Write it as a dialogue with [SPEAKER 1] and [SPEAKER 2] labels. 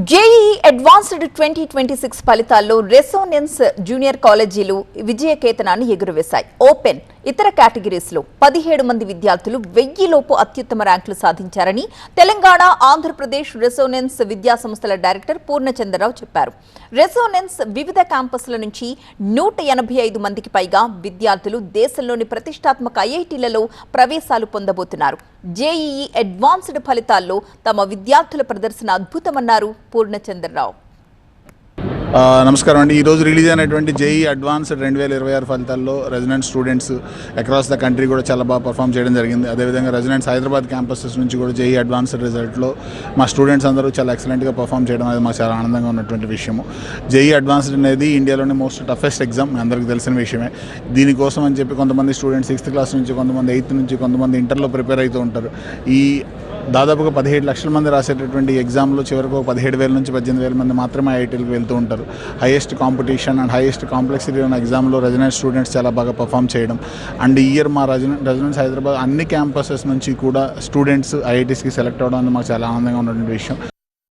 [SPEAKER 1] JEE advanced 2026 ఫలితాల్లో resonance junior కాలేజీలు విజయకేతనాన్ని ఎగురవేశాయి. Open ఇతర కేటగిరీస్లో 17 మంది విద్యార్థులు 1000 లోపు అత్యుత్తమ ర్యాంకులు సాధించారని తెలంగాణ, ఆంధ్రప్రదేశ్ రెసోనెన్స్ విద్యా సంస్థల డైరెక్టర్ పూర్ణచంద్రరావు చెప్పారు. రెసోనెన్స్ వివిధ క్యాంపస్ల నుంచి 185 మందికి పైగా విద్యార్థులు దేశంలోని ప్రతిష్టాత్మక ఐఐటీలలో ప్రవేశాలు పొందబోతున్నారు. జేఈఈ అడ్వాన్స్డ్ ఫలితాల్లో తమ విద్యార్థుల ప్రదర్శన అద్భుతమన్నారు పూర్ణచంద్రరావు.
[SPEAKER 2] నమస్కారం అండి. ఈరోజు రిలీజ్ అయినటువంటి జేఈ అడ్వాన్స్డ్ 2026 ఫలితాల్లో resident students across the country కూడా చాలా బాగా పర్ఫామ్ చేయడం జరిగింది. అదేవిధంగా రెసిడెంట్స్ హైదరాబాద్ క్యాంపసెస్ నుంచి కూడా జేఈ అడ్వాన్స్డ్ రిజల్ట్లో మా స్టూడెంట్స్ అందరూ చాలా ఎక్సలెంట్గా పర్ఫామ్ చేయడం అనేది మాకు చాలా ఆనందంగా ఉన్నటువంటి విషయము. జేఈ అడ్వాన్స్డ్ అనేది ఇండియాలోనే మోస్ట్ టఫెస్ట్ ఎగ్జామ్, అందరికీ తెలిసిన విషయమే. దీనికోసం అని చెప్పి కొంతమంది స్టూడెంట్స్ 6th క్లాస్ నుంచి, కొంతమంది 8th నుంచి, కొంతమంది ఇంటర్లో ప్రిపేర్ అవుతూ ఉంటారు. ఈ దాదాపుగా 17 లక్షల మంది రాసేటటువంటి ఎగ్జామ్లో చివరికి 17,000 నుంచి 18,000 మంది మాత్రమే ఐఐటీలకు వెళ్తూ ఉంటారు. Highest competition and highest complexity ఉన్న ఎగ్జామ్లో రెసిడెంట్ స్టూడెంట్స్ చాలా బాగా పర్ఫామ్ చేయడం అండ్ ఈ ఇయర్ మా రెసిడెంట్స్ హైదరాబాద్ అన్ని క్యాంపసెస్ నుంచి కూడా స్టూడెంట్స్ ఐఐటీస్కి సెలెక్ట్ అవ్వడం మాకు చాలా ఆనందంగా ఉన్నటువంటి విషయం.